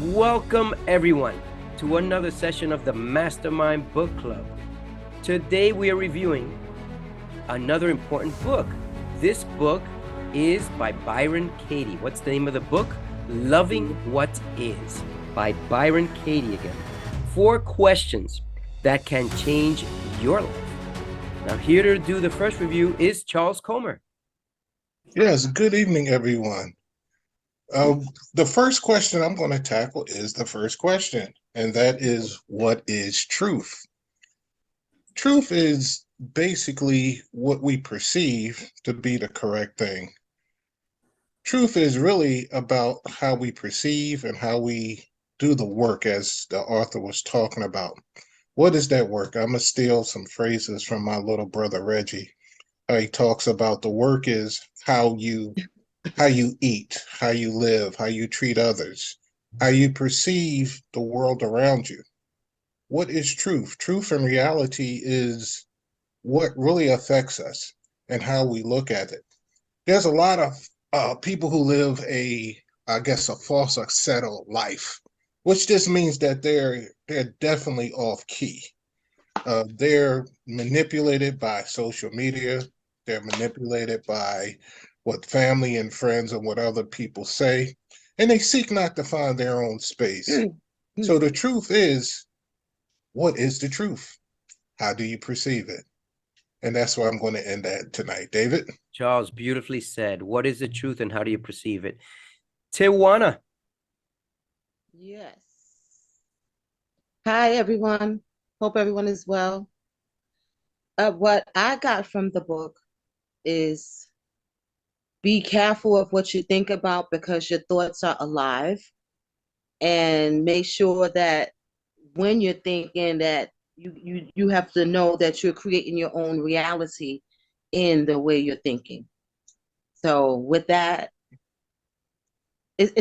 Welcome everyone to another session of the Mastermind Book Club. Today we are reviewing another important book. This book is by Byron Katie. What's the name of the book? Loving What Is, by Byron Katie again. 4 questions that can change your life. Now here to do the first review is Charles Comer. Yes, good evening, everyone. The first question I'm going to tackle is the first question, and that is, what is truth? Truth is basically what we perceive to be the correct thing. Truth is really about how we perceive and how we do the work, as the author was talking about. What is that work? I'm going to steal some phrases from my little brother Reggie. He talks about the work is how you eat, how you live, how you treat others, how you perceive the world around you. What is truth? Truth and reality is what really affects us and how we look at it. There's a lot of people who live a false or settled life, which just means that they're definitely off key. They're manipulated by social media. They're manipulated by what family and friends and what other people say, and they seek not to find their own space. So the truth is, what is the truth? How do you perceive it? And that's where I'm going to end that tonight. David? Charles, beautifully said. What is the truth and how do you perceive it? Tijuana. Yes. Hi, everyone. Hope everyone is well. What I got from the book is be careful of what you think about because your thoughts are alive, and make sure that when you're thinking that you have to know that you're creating your own reality in the way you're thinking. So with that,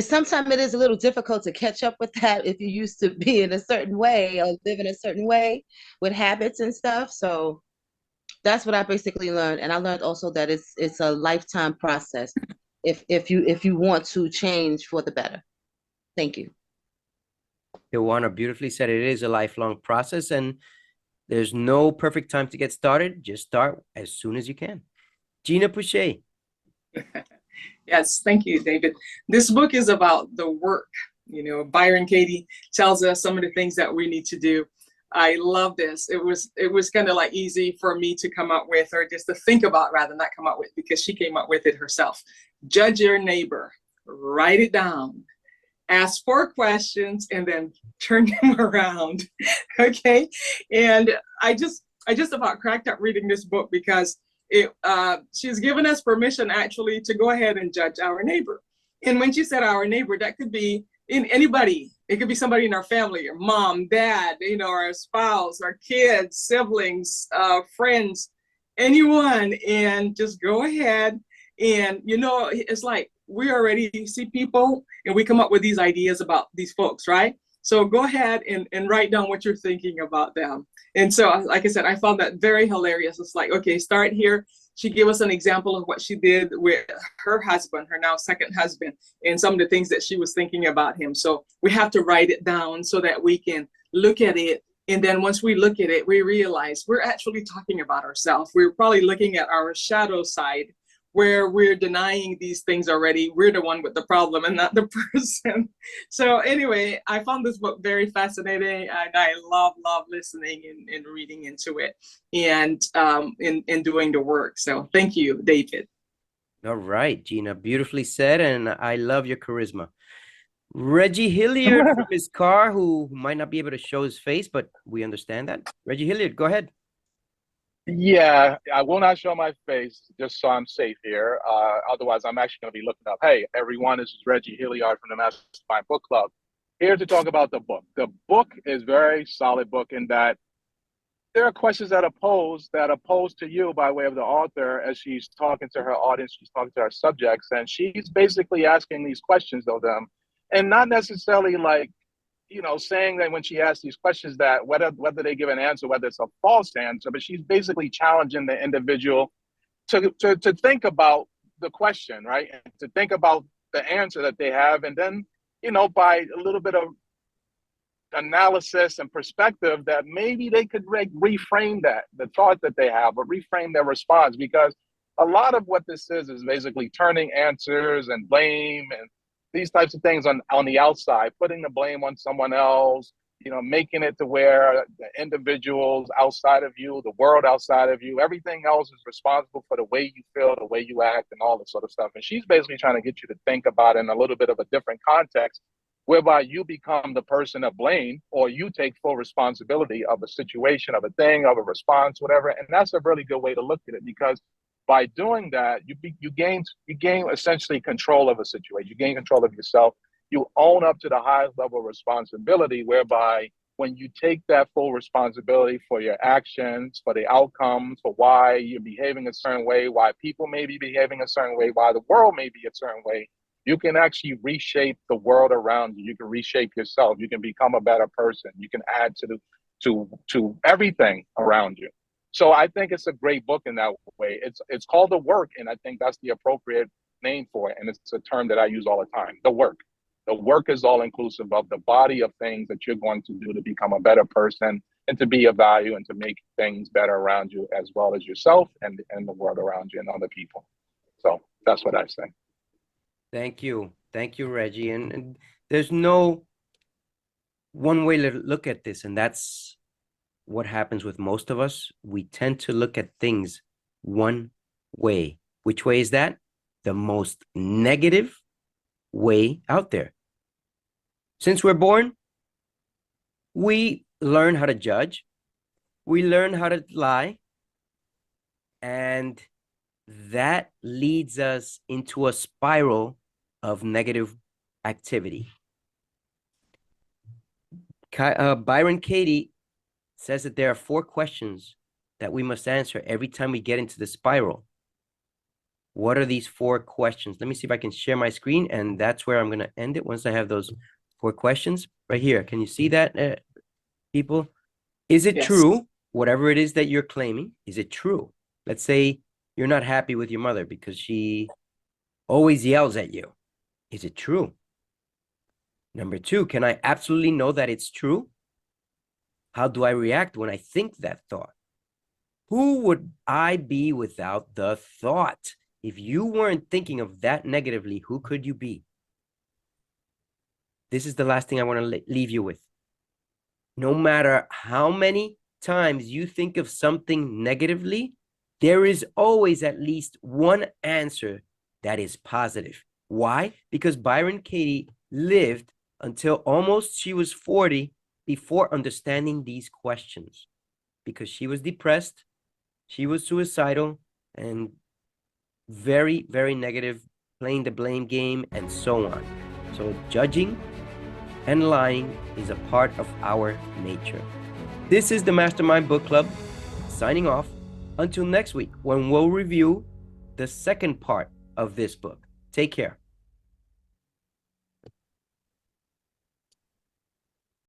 sometimes it is a little difficult to catch up with that if you used to be in a certain way or live in a certain way with habits and stuff. So that's what I basically learned. And I learned also that it's a lifetime process if you want to change for the better. Thank you. Tijuana beautifully said it is a lifelong process and there's no perfect time to get started. Just start as soon as you can. Gina Pouchet. Yes, thank you, David. This book is about the work. Byron Katie tells us some of the things that we need to do. I love this. It was kind of like easy for me to come up with, or just to think about rather than not come up with, because she came up with it herself. Judge your neighbor, write it down, ask 4 questions, and then turn them around. Okay. And I just about cracked up reading this book because she's given us permission actually to go ahead and judge our neighbor. And when she said our neighbor, that could be in anybody. It could be somebody in our family, your mom, dad, our spouse, our kids, siblings, friends, anyone. And just go ahead. And, it's like we already see people and we come up with these ideas about these folks, right? So go ahead and write down what you're thinking about them. And so, like I said, I found that very hilarious. It's like, okay, start here. She gave us an example of what she did with her husband, her now second husband, and some of the things that she was thinking about him. So we have to write it down so that we can look at it. And then once we look at it, we realize we're actually talking about ourselves. We're probably looking at our shadow side where we're denying these things already. We're the one with the problem and not the person. So anyway, I found this book very fascinating, and I love listening and reading into it and in doing the work. So thank you, David. All right, Gina, beautifully said, and I love your charisma. Reggie Hilliard from his car, who might not be able to show his face, but we understand that. Reggie Hilliard, go ahead. Yeah, I will not show my face just so I'm safe here. Otherwise, I'm actually going to be looking up. Hey, everyone, this is Reggie Hilliard from the Mastermind Book Club, here to talk about the book. The book is a very solid book in that there are questions that are posed to you by way of the author as she's talking to her audience, she's talking to her subjects, and she's basically asking these questions of them, and not necessarily like, saying that when she asks these questions that whether they give an answer, whether it's a false answer, but she's basically challenging the individual to think about the question, right? And to think about the answer that they have, and then by a little bit of analysis and perspective, that maybe they could reframe the thought that they have, or reframe their response. Because a lot of what this is basically turning answers and blame and these types of things on the outside, putting the blame on someone else, making it to where the individuals outside of you, the world outside of you, everything else is responsible for the way you feel, the way you act, and all this sort of stuff. And she's basically trying to get you to think about it in a little bit of a different context, whereby you become the person of blame, or you take full responsibility of a situation, of a thing, of a response, whatever. And that's a really good way to look at it, because by doing that, you gain essentially control of a situation. You gain control of yourself. You own up to the highest level of responsibility, whereby when you take that full responsibility for your actions, for the outcomes, for why you're behaving a certain way, why people may be behaving a certain way, why the world may be a certain way, you can actually reshape the world around you. You can reshape yourself. You can become a better person. You can add to everything around you. So I think it's a great book in that way. It's called The Work, and I think that's the appropriate name for it. And it's a term that I use all the time, the work. The work is all inclusive of the body of things that you're going to do to become a better person and to be of value and to make things better around you, as well as yourself and the world around you and other people. So that's what I say. Thank you. Thank you, Reggie. And there's no one way to look at this, and that's what happens with most of us. We tend to look at things one way. Which way is that? The most negative way out there. Since we're born, we learn how to judge. We learn how to lie. And that leads us into a spiral of negative activity. Byron Katie says that there are 4 questions that we must answer every time we get into the spiral. What are these 4 questions? Let me see if I can share my screen, and that's where I'm going to end it once I have those 4 questions right here. Can you see that, people? Is it true, whatever it is that you're claiming, is it true? Let's say you're not happy with your mother because she always yells at you. Is it true? Number 2, can I absolutely know that it's true? How do I react when I think that thought? Who would I be without the thought? If you weren't thinking of that negatively, who could you be? This is the last thing I want to leave you with. No matter how many times you think of something negatively, there is always at least one answer that is positive. Why? Because Byron Katie lived until almost she was 40 before understanding these questions. Because she was depressed, she was suicidal, and very, very negative, playing the blame game, and so on. So judging and lying is a part of our nature. This is the Mastermind Book Club, signing off. Until next week, when we'll review the second part of this book. Take care.